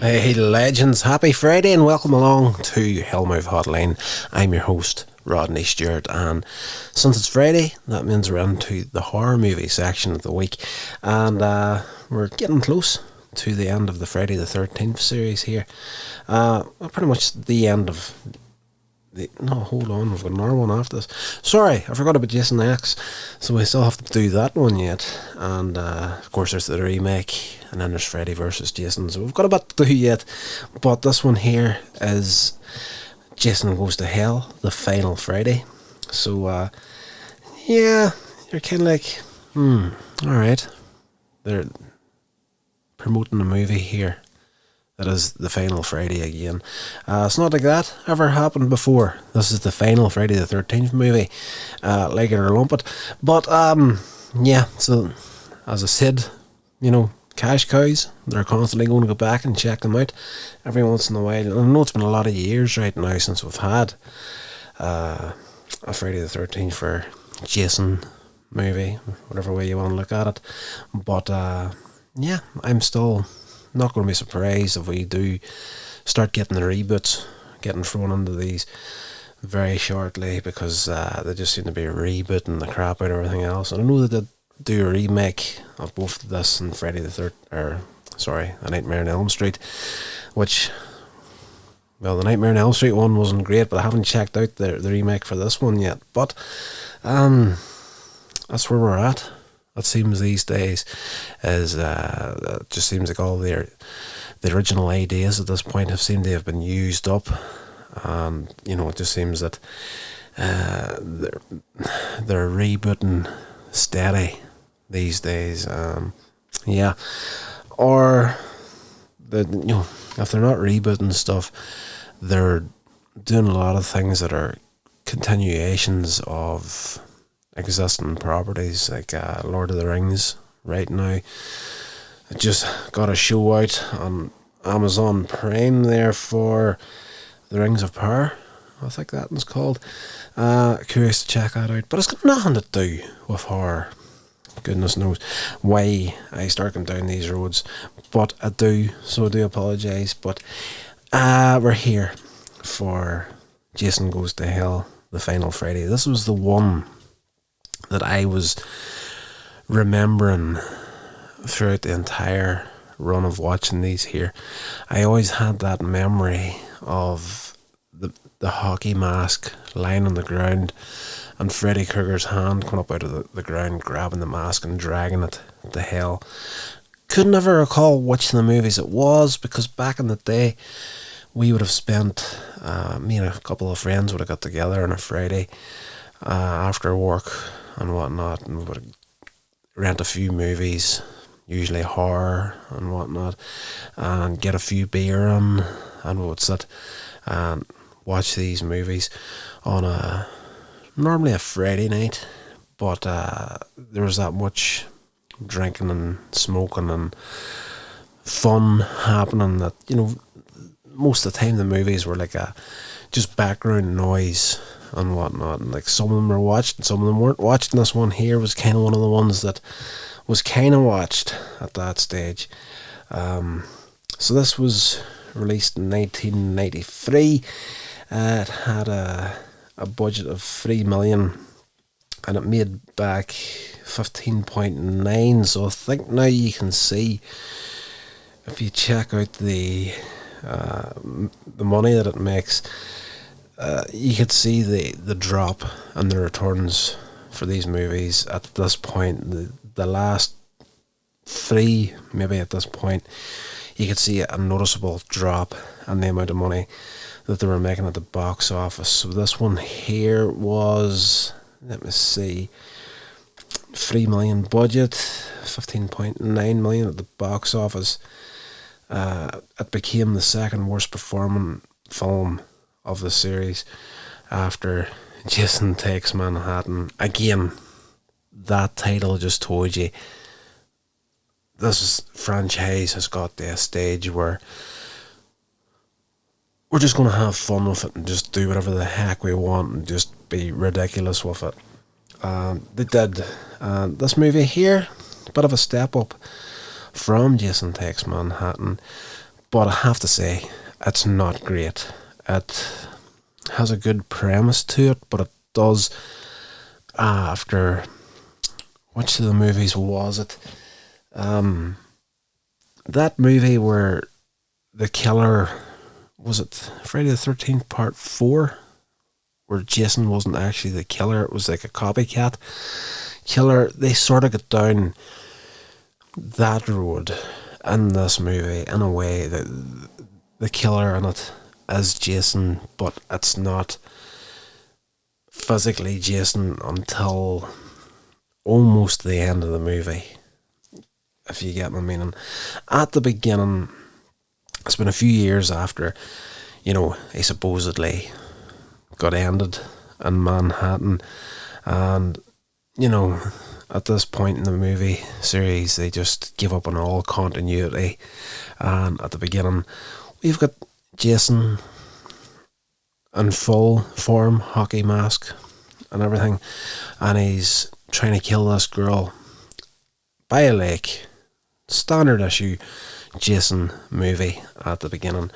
Hey legends, happy Friday and welcome along to Hellmouth Hotline. I'm your host, Rodney Stewart, and since it's Friday, that means we're into the horror movie section of the week, and we're getting close to the end of the Friday the 13th series here. Pretty much the end of no, hold on, we've got another one after this. Sorry, I forgot about Jason X, so we still have to do that one yet. And of course there's the remake, and then there's Freddy vs. Jason, so we've got a bit to do yet. But this one here is Jason Goes to Hell, the final Friday. So yeah, you're kind of like, alright, they're promoting a movie here that is the final Friday again. It's not like that ever happened before. This is the final Friday the 13th movie, like it or lump it. But yeah, so as I said, cash cows, they're constantly going to go back and check them out every once in a while. And I know it's been a lot of years right now since we've had a Friday the 13th for Jason movie, whatever way you want to look at it. But yeah, I'm still not going to be surprised if we do start getting the reboots getting thrown into these very shortly, because they just seem to be rebooting the crap out of everything else. And I know that they do a remake of both this and Friday the A Nightmare on Elm Street, which, well, the Nightmare on Elm Street one wasn't great, but I haven't checked out the remake for this one yet. But that's where we're at. It seems these days is it just seems like all the original ideas at this point seemed to have been used up, and it just seems that they're rebooting steady these days. Yeah, or if they're not rebooting stuff, they're doing a lot of things that are continuations of existing properties, like Lord of the Rings right now. It just got a show out on Amazon Prime there for the Rings of Power, I think that one's called. Curious to check that out, but it's got nothing to do with horror. Goodness knows why I start going down these roads, but I do, so I do apologise. But we're here for Jason Goes to Hell, the final Friday. This was the one that I was remembering throughout the entire run of watching these here. I always had that memory of the hockey mask lying on the ground and Freddy Krueger's hand coming up out of the ground, grabbing the mask and dragging it to hell. Could never recall which of the movies it was, because back in the day we would have spent, me and a couple of friends would have got together on a Friday after work and whatnot, and we would rent a few movies, usually horror and whatnot, and get a few beer in, and we would sit and watch these movies on normally a Friday night. But there was that much drinking and smoking and fun happening that most of the time the movies were like just background noise and whatnot, and like some of them were watched and some of them weren't watched, and this one here was kind of one of the ones that was kind of watched at that stage. So this was released in 1993. It had a budget of 3 million and it made back 15.9. so I think now you can see, if you check out the money that it makes, you could see the drop and the returns for these movies at this point. The last three, maybe at this point, you could see a noticeable drop in the amount of money that they were making at the box office. So this one here was, let me see, 3 million budget, 15.9 million at the box office. It became the second worst performing film of the series after Jason Takes Manhattan. Again, that title just told you this franchise has got to a stage where we're just going to have fun with it and just do whatever the heck we want and just be ridiculous with it. They did. This movie here, a bit of a step up from Jason Takes Manhattan, But I have to say, it's not great. It has a good premise to it, but it does, after, which of the movies was it? That movie where the killer, was it Friday the 13th Part 4? Where Jason wasn't actually the killer, it was like a copycat killer. They sort of got down that road in this movie in a way that the killer in it is Jason, but it's not physically Jason until almost the end of the movie, if you get my meaning. At the beginning, it's been a few years after, he supposedly got ended in Manhattan, and at this point in the movie series they just give up on all continuity. And at the beginning we've got Jason in full form, hockey mask and everything, and he's trying to kill this girl by a lake. Standard issue Jason movie at the beginning,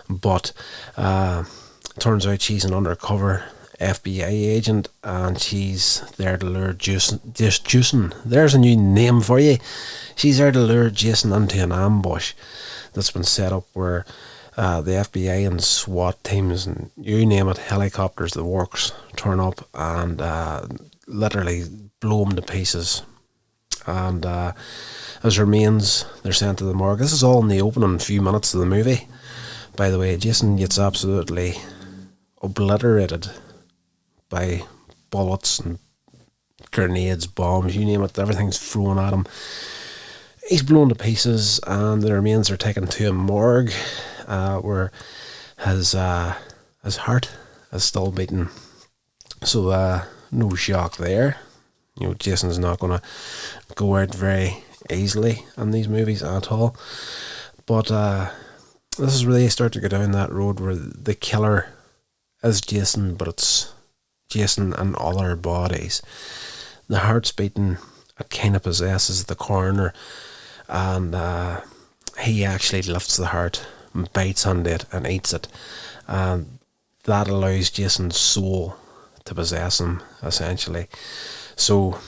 but turns out she's an undercover FBI agent, and she's there to lure Jason. There's a new name for you. She's there to lure Jason into an ambush that's been set up where the FBI and SWAT teams and you name it, helicopters, the works, turn up and literally blow him to pieces. And his remains, they're sent to the morgue. This is all in the opening few minutes of the movie. By the way, Jason gets absolutely obliterated by bullets and grenades, bombs, you name it, everything's thrown at him. He's blown to pieces, and the remains are taken to a morgue where his heart is still beating. So no shock there. Jason's not going to go out very easily in these movies at all. But this is really start to go down that road where the killer is Jason, but it's Jason in other bodies. The heart's beating, it kind of possesses the coroner, and he actually lifts the heart and bites on it and eats it, and that allows Jason's soul to possess him, essentially. So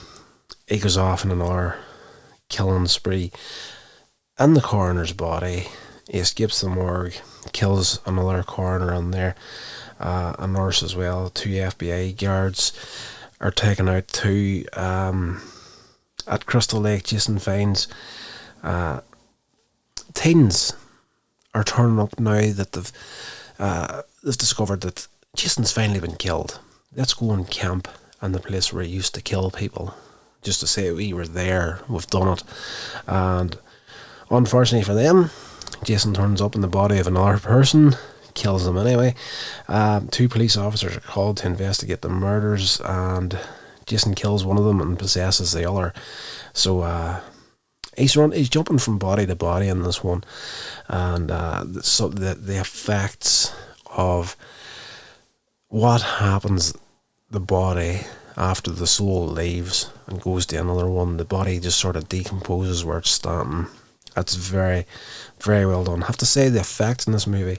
he goes off in another killing spree in the coroner's body. He escapes the morgue, kills another coroner in there, a nurse as well. 2 FBI guards are taken out too. At Crystal Lake, Jason finds teens are turning up now that they've discovered that Jason's finally been killed. Let's go and camp in the place where he used to kill people, just to say we were there, we've done it. And unfortunately for them, Jason turns up in the body of another person, kills them anyway. 2 police officers are called to investigate the murders, and Jason kills one of them and possesses the other. So he's jumping from body to body in this one, and so the effects of what happens the body after the soul leaves and goes to another one, the body just sort of decomposes where it's standing. It's very, very well done. I have to say the effects in this movie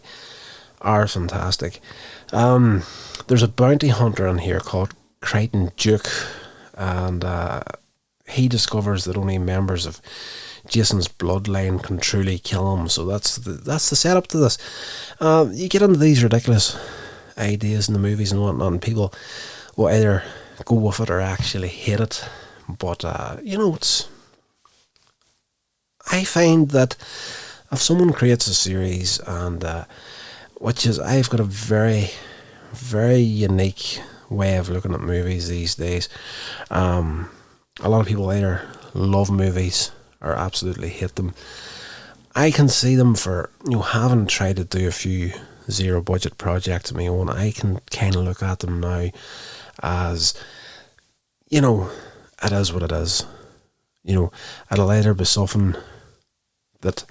are fantastic. There's a bounty hunter in here called Crichton Duke, and he discovers that only members of Jason's bloodline can truly kill him. So that's the setup to this. You get into these ridiculous ideas in the movies and whatnot, and people will either go with it or actually hate it. But it's. I find that if someone creates a series, and I've got a very, very unique way of looking at movies these days. A lot of people either love movies or absolutely hate them. I can see them for, having tried to do a few zero budget projects of my own. I can kind of look at them now as, it is what it is. It'll either be something that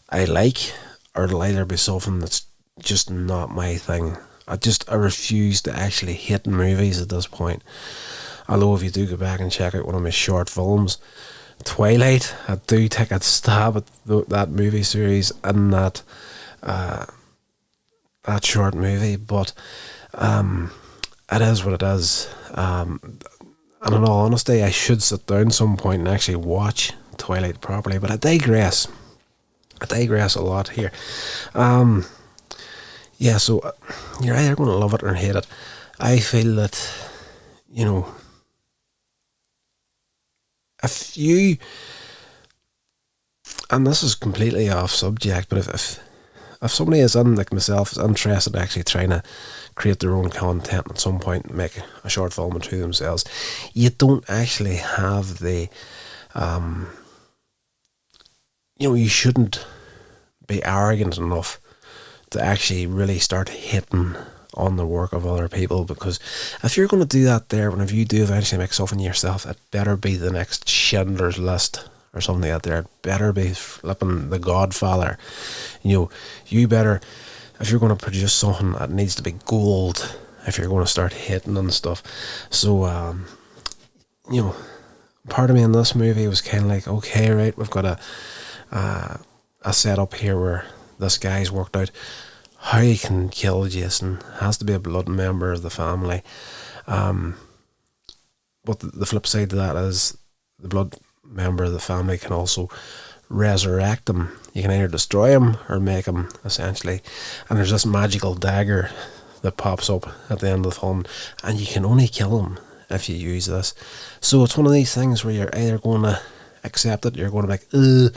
I like, or it'll either be something that's just not my thing. I refuse to actually hate movies at this point. Although if you do go back and check out one of my short films, Twilight. I do take a stab at that movie series and that short movie, but it is what it is. And in all honesty, I should sit down some point and actually watch Twilight properly. But I digress. I digress a lot here. Yeah, so you're either going to love it or hate it. I feel that, you know, if you, and this is completely off subject, but if somebody is in, like myself, is interested in actually trying to create their own content at some point and make a short film into themselves, you don't actually have the, you shouldn't be arrogant enough to actually really start hitting on the work of other people, because if you're going to do that there, whenever you do eventually make something yourself, it better be the next Schindler's List or something out there. It better be flipping The Godfather. You better, if you're going to produce something, it needs to be gold if you're going to start hitting and stuff. So part of me in this movie was kind of like, okay, right, we've got a setup here where this guy's worked out how he can kill Jason. Has to be a blood member of the family. But the flip side to that is the blood member of the family can also resurrect him. You can either destroy him or make him, essentially. And there's this magical dagger that pops up at the end of the film, and you can only kill him if you use this. So it's one of these things where you're either going to accept it, you're going to be like, ugh.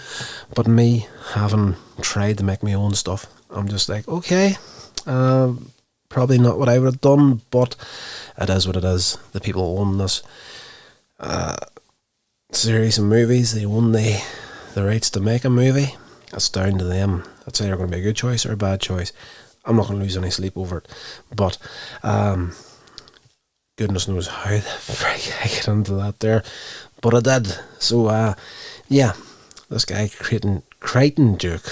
But me, having tried to make my own stuff, I'm just like, okay, probably not what I would have done, but it is what it is. The people own this series of movies, they own the rights to make a movie. It's down to them. That's either going to be a good choice or a bad choice. I'm not going to lose any sleep over it, but goodness knows how the frick I get into that there, but I did. So yeah, this guy Crichton Duke,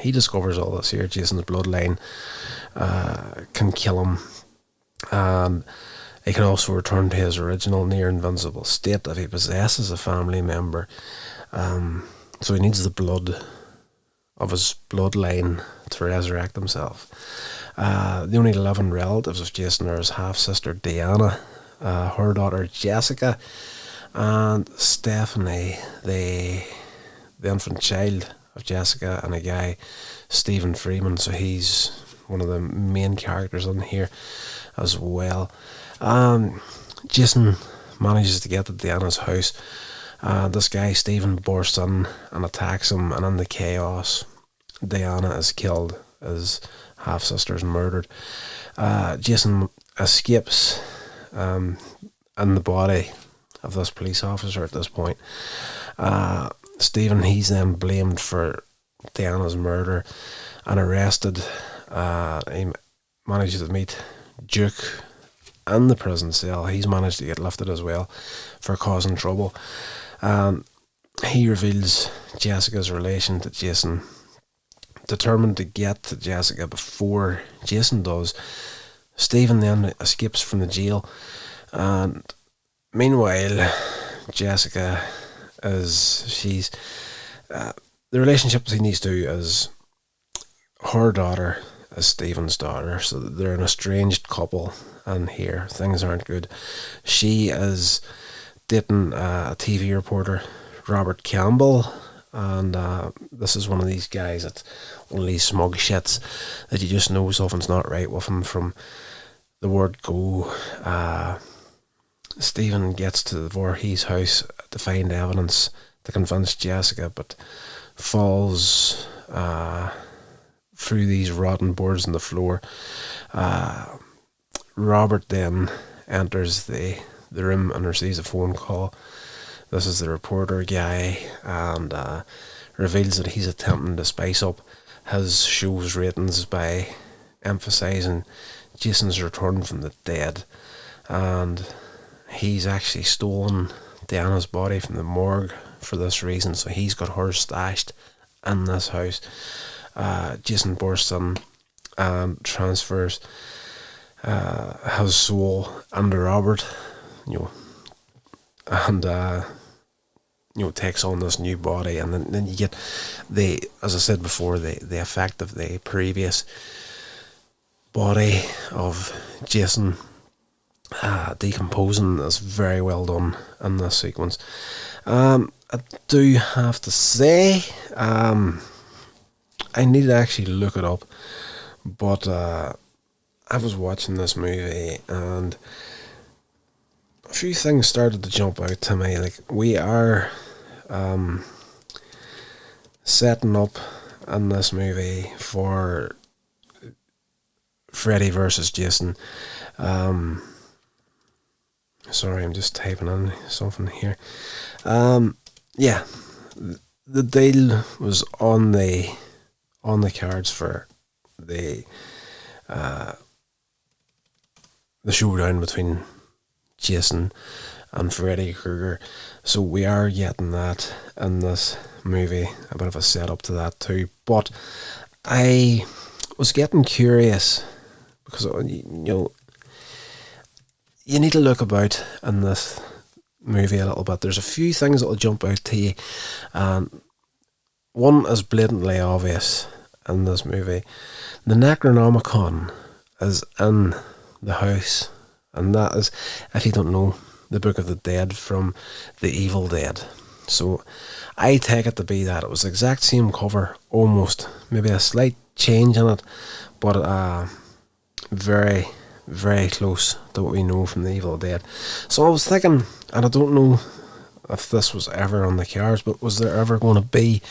he discovers all this here. Jason's bloodline can kill him, and he can also return to his original near invincible state if he possesses a family member. So he needs the blood of his bloodline to resurrect himself. The only living relatives of Jason are his half-sister Diana, her daughter Jessica, and Stephanie, the infant child of Jessica, and a guy, Stephen Freeman. So he's one of the main characters in here as well. Jason manages to get to Diana's house. This guy Stephen bursts in and attacks him, and in the chaos, Diana is killed. His half sister is murdered. Jason escapes in the body of this police officer at this point. Stephen, he's then blamed for Diana's murder and arrested. He manages to meet Duke in the prison cell. He's managed to get lifted as well for causing trouble. He reveals Jessica's relation to Jason, determined to get to Jessica before Jason does. Stephen then escapes from the jail, and meanwhile Jessica the relationship between these two is her daughter is Stephen's daughter, so they're an estranged couple, and here things aren't good. She is dating a TV reporter, Robert Campbell, and this is one of these guys that's one of these smug shits that you just know something's not right with him from the word go. Stephen gets to Voorhees' house to find evidence to convince Jessica, but falls through these rotten boards in the floor. Robert then enters the room and receives a phone call. This is the reporter guy, and reveals that he's attempting to spice up his show's ratings by emphasising Jason's return from the dead, and he's actually stolen Diana's body from the morgue for this reason, so he's got her stashed in this house. Jason bursts in and transfers his soul under Robert, and takes on this new body, and then you get as I said before, the effect of the previous body of Jason decomposing is very well done in this sequence. I do have to say, I need to actually look it up, but I was watching this movie and a few things started to jump out to me. Like, we are setting up in this movie for Freddy versus Jason. Sorry, I'm just typing in something here. Yeah, the deal was on the cards for the showdown between Jason and Freddy Krueger. So we are getting that in this movie, a bit of a setup to that too. But I was getting curious because, you need to look about in this movie a little bit. There's a few things that will jump out to you, and one is blatantly obvious in this movie. The Necronomicon is in the house, and that is, if you don't know, the Book of the Dead from The Evil Dead. So I take it to be that it was the exact same cover, almost, maybe a slight change in it, but very, very close to what we know from The Evil Dead. So I was thinking, and I don't know if this was ever on the cards, but was there ever going to be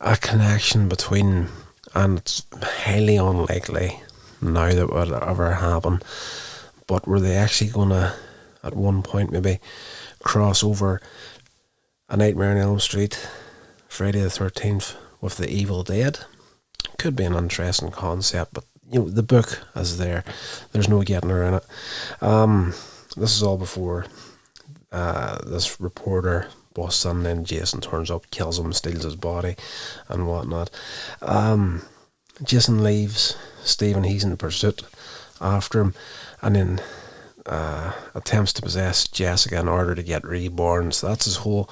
a connection between, and it's highly unlikely now that would ever happen, but were they actually going to, at one point, maybe cross over A Nightmare on Elm Street, Friday the 13th with The Evil Dead? Could be an interesting concept, but the book is there. There's no getting around it. This is all before this reporter busts in, then Jason turns up, kills him, steals his body, and whatnot. Jason leaves. Stephen, he's in pursuit after him, and then attempts to possess Jessica in order to get reborn. So that's his whole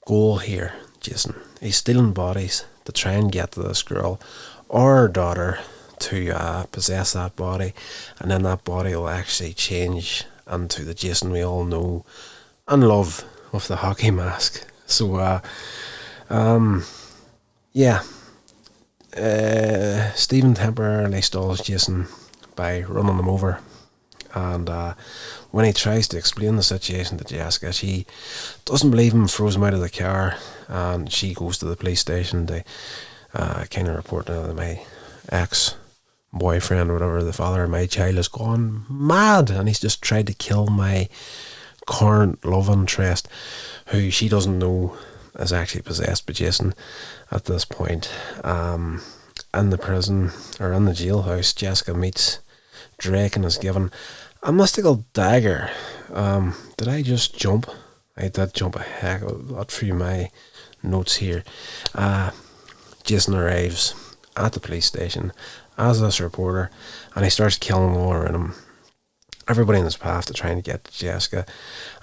goal here, Jason. He's stealing bodies to try and get to this girl or her daughter to possess that body, and then that body will actually change into the Jason we all know and love with the hockey mask. So Stephen temporarily stalls Jason by running him over, and when he tries to explain the situation to Jessica, she doesn't believe him, throws him out of the car, and she goes to the police station to kind of report that my ex-boyfriend or whatever, the father of my child, has gone mad, and he's just tried to kill my current love interest, who she doesn't know is actually possessed by Jason at this point. In the prison, or in the jailhouse, Jessica meets Drake and is given a mystical dagger. Did I just jump? I did jump a heck of a lot through my notes here. Jason arrives at the police station as this reporter, and he starts killing all around him, everybody in his path, to try and get Jessica,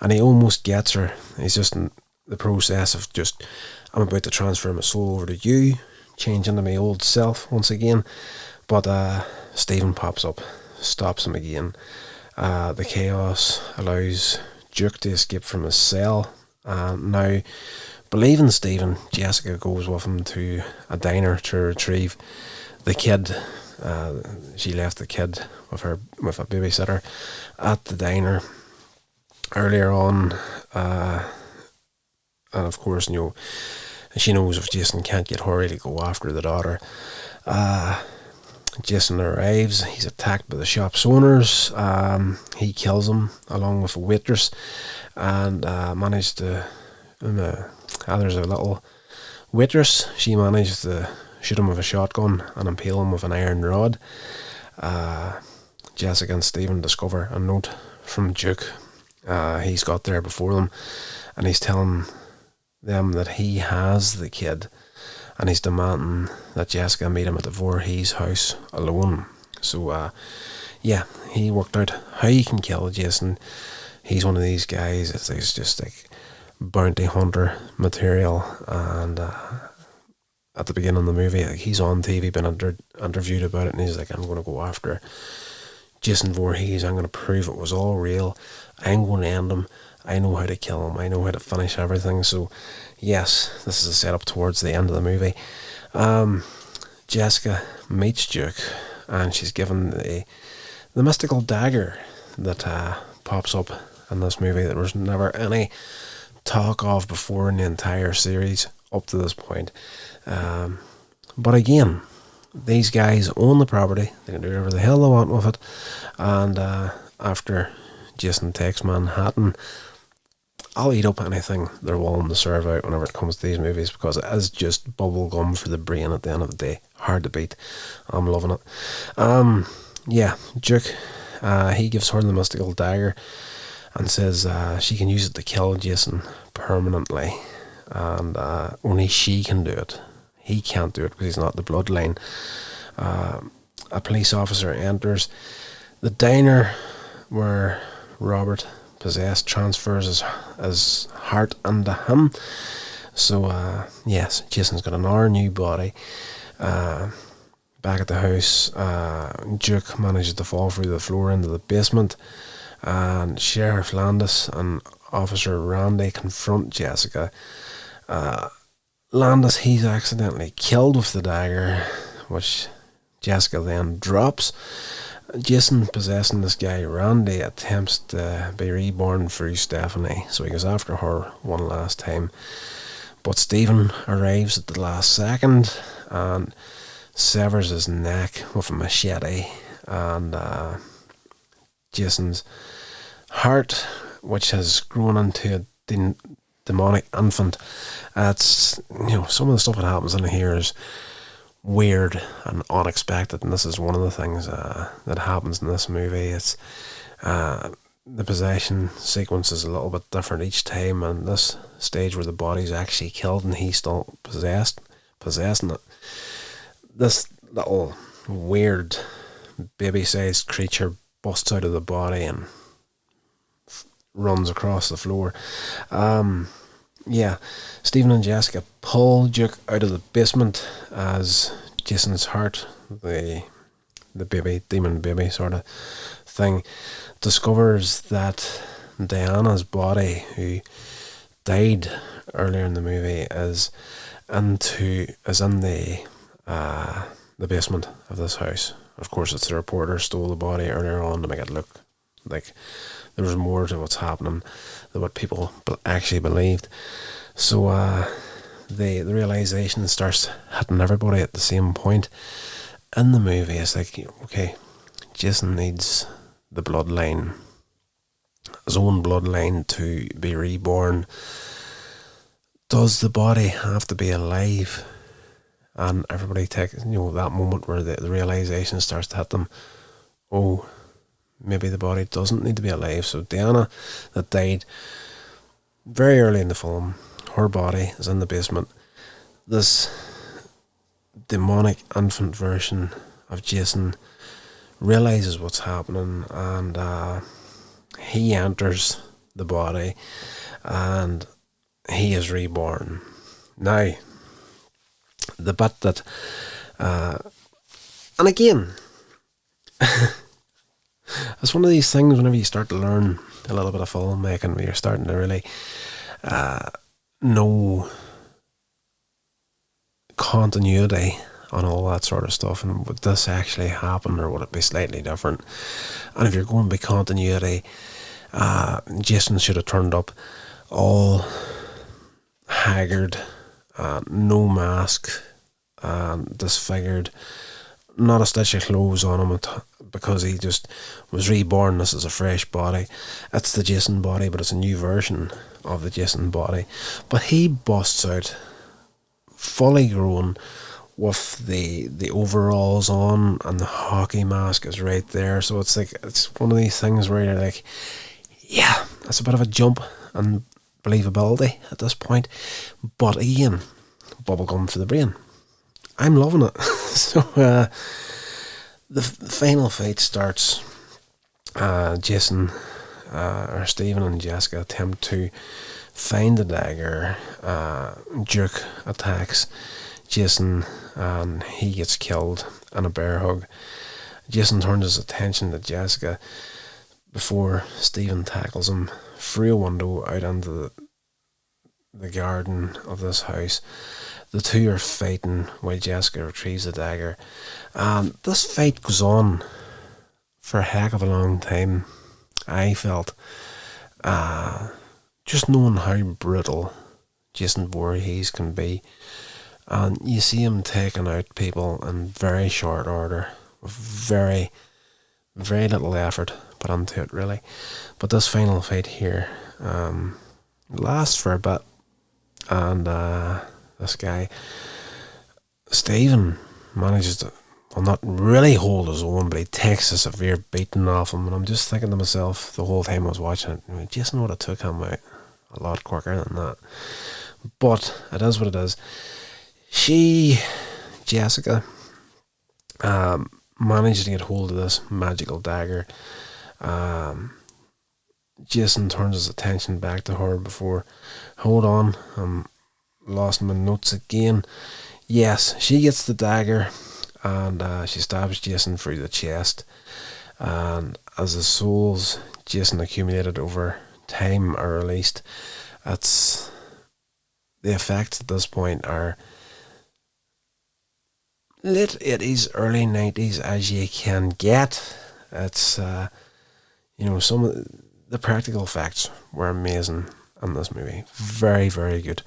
and he almost gets her. He's just in the process of just, I'm about to transfer my soul over to you, change into my old self once again, but Stephen pops up, stops him again. The chaos allows Duke to escape from his cell. Now, believing Stephen, Jessica goes with him to a diner to retrieve the kid. She left the kid with a babysitter at the diner earlier on, and of course, she knows if Jason can't get her to go after the daughter. Jason arrives. He's attacked by the shop's owners. He kills him along with a waitress, and managed to. There's a little waitress. She managed to shoot him with a shotgun and impale him with an iron rod. Jessica and Stephen discover a note from Duke. He's got there before them, and he's telling them that he has the kid, and he's demanding that Jessica meet him at the Voorhees house alone. So he worked out how he can kill Jason. He's one of these guys, it's just like bounty hunter material, and at the beginning of the movie, like, he's on TV being interviewed about it, and he's like, I'm going to go after Jason Voorhees, I'm going to prove it was all real, I'm going to end him, I know how to kill him, I know how to finish everything. So yes, this is a setup towards the end of the movie. Jessica meets Duke, and she's given the mystical dagger that pops up in this movie that was never any talk of before in the entire series up to this point. But again, these guys own the property, they can do whatever the hell they want with it, and after Jason takes Manhattan, I'll eat up anything they're willing to serve out whenever it comes to these movies, because it is just bubble gum for the brain at the end of the day. Hard to beat. I'm loving it. Yeah, Duke, he gives her the mystical dagger and says she can use it to kill Jason permanently, and only she can do it. He can't do it because he's not the bloodline. A police officer enters the diner where Robert possessed, transfers his heart into him. So yes, Jason's got an new body. Back at the house, Duke manages to fall through the floor into the basement, and Sheriff Landis and Officer Randy confront Jessica. Landis, he's accidentally killed with the dagger, which Jessica then drops. Jason, possessing this guy Randy, attempts to be reborn through Stephanie, so he goes after her one last time. But Stephen arrives at the last second and severs his neck with a machete, and Jason's heart, which has grown into a demonic infant. It's, some of the stuff that happens in here is weird and unexpected, and this is one of the things that happens in this movie. It's the possession sequence is a little bit different each time, and this stage where the body's actually killed and he's still possessing it, this little weird baby-sized creature busts out of the body and runs across the floor. Yeah, Stephen and Jessica pull Duke out of the basement as Jason's heart, the baby, demon baby sort of thing, discovers that Diana's body, who died earlier in the movie, is in the basement of this house. Of course, it's the reporter stole the body earlier on to make it look like there was more to what's happening than what people actually believed. So the realization starts hitting everybody at the same point in the movie. It's like, okay, Jason needs the bloodline, his own bloodline, to be reborn. Does the body have to be alive? And everybody takes, that moment where the realization starts to hit them. Oh, maybe the body doesn't need to be alive. So Diana, that died very early in the film, her body is in the basement. This demonic infant version of Jason realizes what's happening, and he enters the body, and he is reborn. Now, the bit that, and again, it's one of these things whenever you start to learn a little bit of filmmaking, where you're starting to really know continuity on all that sort of stuff, and would this actually happen, or would it be slightly different? And if you're going by continuity, Jason should have turned up all haggard, no mask, disfigured, not a stitch of clothes on him, because he just was reborn. This is a fresh body. It's the Jason body, but it's a new version of the Jason body. But he busts out fully grown with the overalls on, and the hockey mask is right there. So it's like, it's one of these things where you're like, yeah, it's a bit of a jump in believability at this point. But again, bubblegum for the brain. I'm loving it. So the final fight starts. Jason, or Stephen and Jessica attempt to find the dagger. Duke attacks Jason and he gets killed in a bear hug. Jason turns his attention to Jessica before Stephen tackles him through a window out into the garden of this house. The two are fighting while Jessica retrieves the dagger. And this fight goes on for a heck of a long time, I felt. Just knowing how brutal Jason Voorhees can be. And you see him taking out people in very short order, with very, very little effort put into it, really. But this final fight here lasts for a bit. And this guy, Stephen, manages to, well, not really hold his own, but he takes a severe beating off him. And I'm just thinking to myself the whole time I was watching it, I mean, Jason would have took him out a lot quicker than that. But it is what it is. Jessica, managed to get hold of this magical dagger. Jason turns his attention back to her before, hold on, I'm lost my notes again. Yes, she gets the dagger and she stabs Jason through the chest. And as the souls Jason accumulated over time are released, it's the effects at this point are late 80s, early 90s as you can get. It's some of the practical effects were amazing in this movie, very, very good.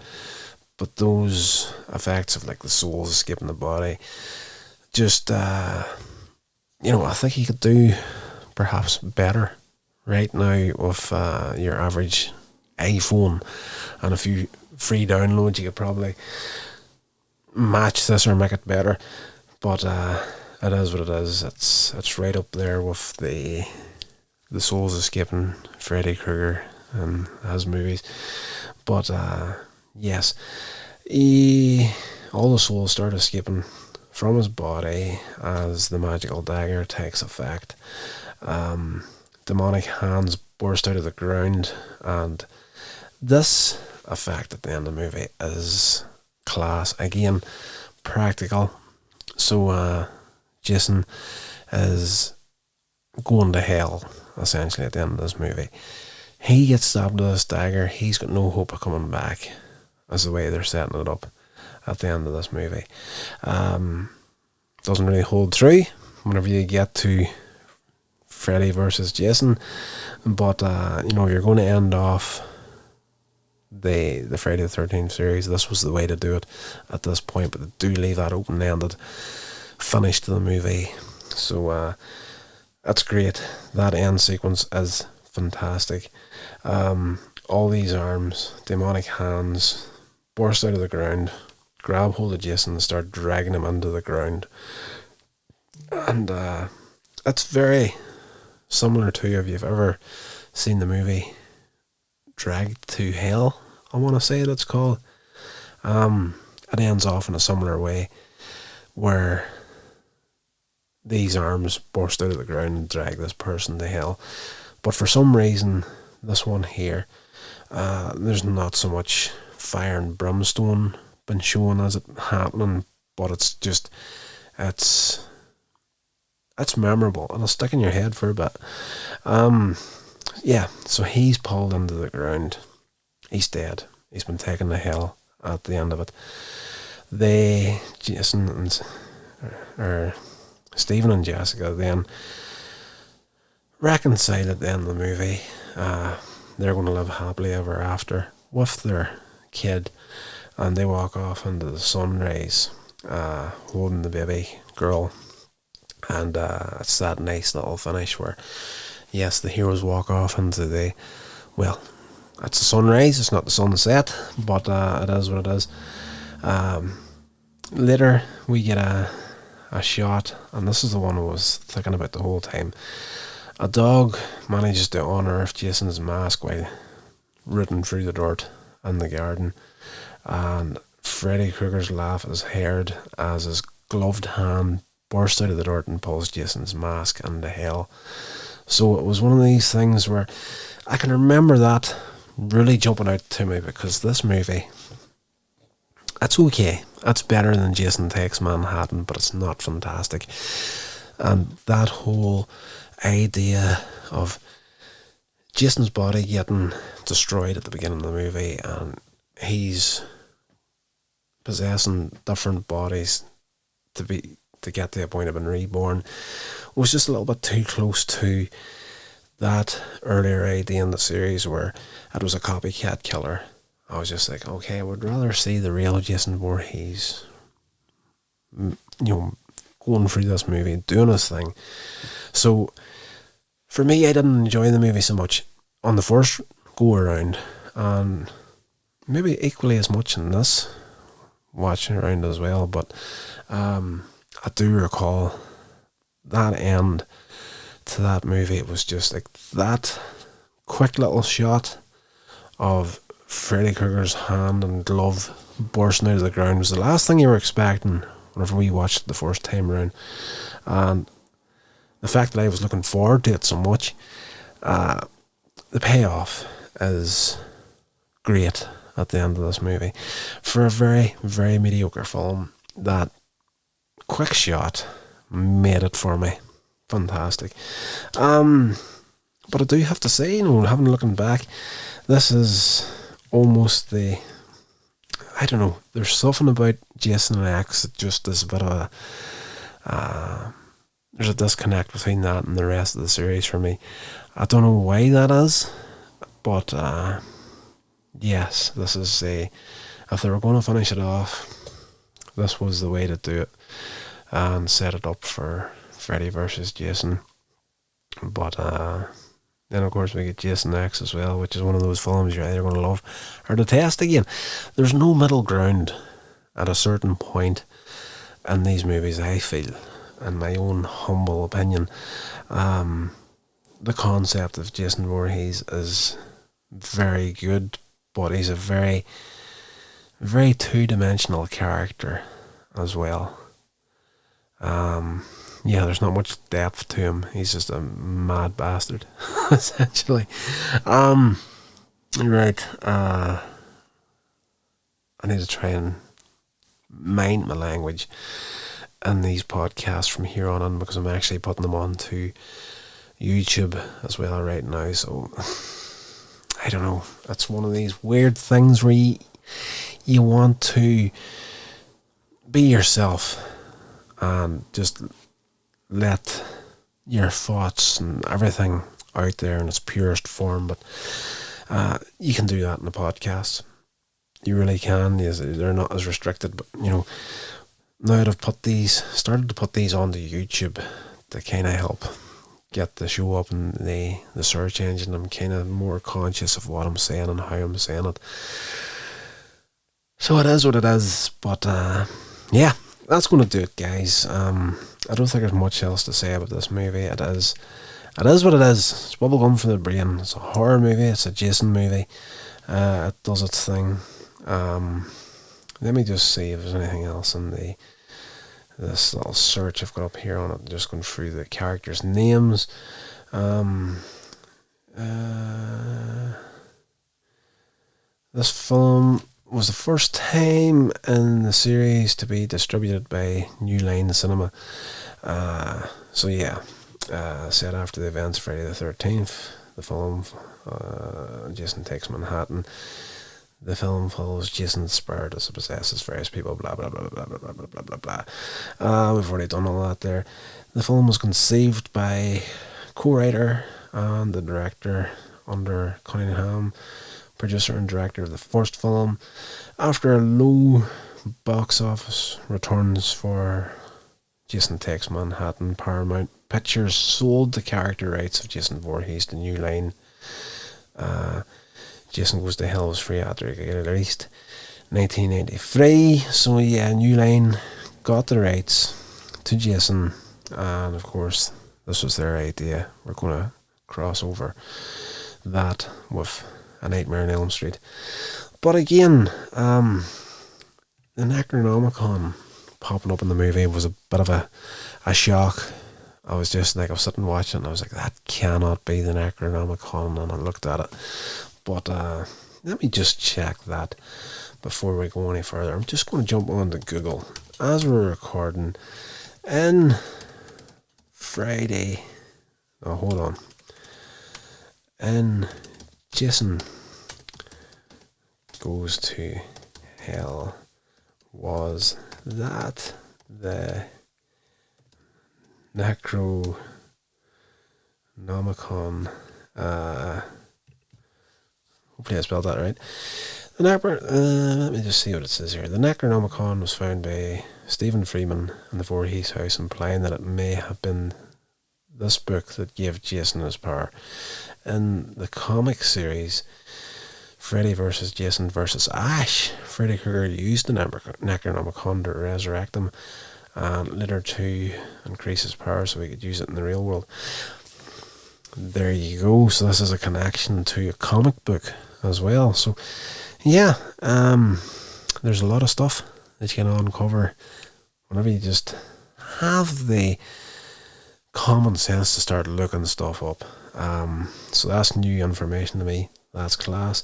But those effects of like the souls escaping the body, just I think you could do perhaps better right now with your average iPhone and a few free downloads. You could probably match this or make it better, but it is what it is. It's right up there with the souls escaping Freddy Krueger and his movies. But yes, all the souls start escaping from his body as the magical dagger takes effect. Demonic hands burst out of the ground, and this effect at the end of the movie is class. Again, practical. So Jason is going to hell essentially at the end of this movie. He gets stabbed with this dagger. He's got no hope of coming back, as the way they're setting it up at the end of this movie. Doesn't really hold true whenever you get to Freddy versus Jason, but you're going to end off the Friday the 13th series. This was the way to do it at this point, but they do leave that open-ended finish to the movie. So that's great. That end sequence is fantastic. All these arms, demonic hands, burst out of the ground, grab hold of Jason and start dragging him into the ground. And it's very similar to, if you've ever seen the movie Dragged to Hell, I want to say it's called. It ends off in a similar way, where these arms burst out of the ground and drag this person to hell. But for some reason, this one here, there's not so much fire and brimstone been shown as it happening, but it's memorable. It'll stick in your head for a bit. So he's pulled into the ground. He's dead. He's been taken to hell at the end of it. Jason and Stephen and Jessica then reconcile at the end of the movie. They're going to live happily ever after with their kid, and they walk off into the sunrise, holding the baby girl. And it's that nice little finish where, yes, the heroes walk off into it's the sunrise, it's not the sunset, but it is what it is. Later, we get a shot, and this is the one I was thinking about the whole time. A dog manages to unearth Jason's mask while rooting through the dirt in the garden, and Freddy Krueger's laugh is heard as his gloved hand bursts out of the dirt and pulls Jason's mask into hell. So it was one of these things where I can remember that really jumping out to me because this movie, it's okay. It's better than Jason Takes Manhattan, but it's not fantastic. And that whole idea of Jason's body getting destroyed at the beginning of the movie, and he's possessing different bodies to get to a point of being reborn, was just a little bit too close to that earlier idea in the series where it was a copycat killer. I was just like, okay, I would rather see the real Jason Voorhees, going through this movie, doing his thing. So, for me, I didn't enjoy the movie so much on the first go around, and maybe equally as much in this watching around as well, but I do recall that end to that movie. It was just like that quick little shot of Freddy Krueger's hand and glove bursting out of the ground was the last thing you were expecting whenever we watched it the first time around. And the fact that I was looking forward to it so much, the payoff is great at the end of this movie. For a very, very mediocre film, that quick shot made it for me. Fantastic. But I do have to say, having looking back, this is almost I don't know, there's something about Jason X that just is a bit of there's a disconnect between that and the rest of the series for me. I don't know why that is, but yes, this is if they were going to finish it off, this was the way to do it and set it up for Freddy versus Jason. But then of course we get Jason X as well, which is one of those films you're either going to love or detest again. There's no middle ground at a certain point in these movies, I feel, in my own humble opinion. The concept of Jason Voorhees is very good, but he's a very, very two-dimensional character as well. Yeah, there's not much depth to him. He's just a mad bastard, essentially. Right. I need to try and mind my language in these podcasts from here on in, because I'm actually putting them onto YouTube as well right now. So I don't know. It's one of these weird things where you want to be yourself and just let your thoughts and everything out there in its purest form. But you can do that in a podcast. You really can. They're not as restricted, but now that I've started to put these onto YouTube to kind of help get the show up in the search engine. I'm kind of more conscious of what I'm saying and how I'm saying it. So it is what it is. But yeah, that's going to do it, guys. I don't think there's much else to say about this movie. It is what it is. It's bubblegum for the brain. It's a horror movie. It's a Jason movie. It does its thing. Let me just see if there's anything else in this little search I've got up here on it. Just going through the characters' names. This film was the first time in the series to be distributed by New Line Cinema. So yeah, set after the events of Friday the 13th, the film Jason Takes Manhattan. The film follows Jason's spirit as it possesses various people, blah, blah, blah, blah, blah, blah, blah, blah, blah, blah. We've already done all that there. The film was conceived by co-writer and the director under Cunningham, producer and director of the first film. After low box office returns for Jason Takes Manhattan, Paramount Pictures sold the character rights of Jason Voorhees to New Line. Jason Goes to Hell was free after it got released 1993. So yeah, New Line got the rights to Jason, and of course this was their idea. We're going to cross over that with A Nightmare on Elm Street. But again, the Necronomicon popping up in the movie was a bit of a shock. I was just like, I was sitting watching and I was like, that cannot be the Necronomicon, and I looked at it. But let me just check that before we go any further. I'm just going to jump on to Google as we're recording. In Friday, oh, hold on. In Jason Goes to Hell, was that the Necronomicon? Hopefully I spelled that right. Let me just see what it says here. The Necronomicon was found by Stephen Freeman in the Voorhees house, implying that it may have been this book that gave Jason his power. In the comic series Freddy vs. Jason vs. Ash, Freddy Krueger used the Necronomicon to resurrect him and later to increase his power so he could use it in the real world. There you go. So this is a connection to a comic book as well. So yeah, there's a lot of stuff that you can uncover whenever you just have the common sense to start looking stuff up. So that's new information to me. That's class.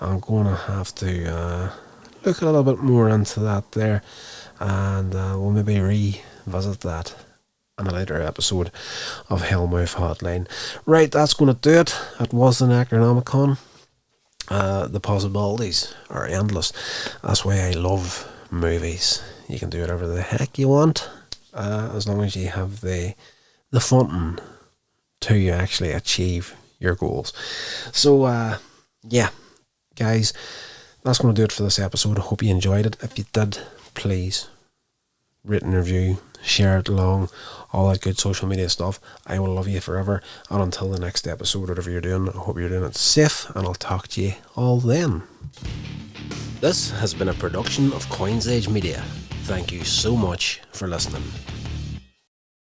I'm going to have to look a little bit more into that there, and we'll maybe revisit that in a later episode of Hellmouth Hotline. Right, that's going to do it. It was the Necronomicon. The possibilities are endless. That's why I love movies. You can do whatever the heck you want, as long as you have the funding to actually achieve your goals. So yeah, guys, that's going to do it for this episode. I hope you enjoyed it. If you did, please rate and review, share it along, all that good social media stuff. I will love you forever, and until the next episode, whatever you're doing, I hope you're doing it safe, and I'll talk to you all then. This has been a production of Coins Age Media. Thank you so much for listening.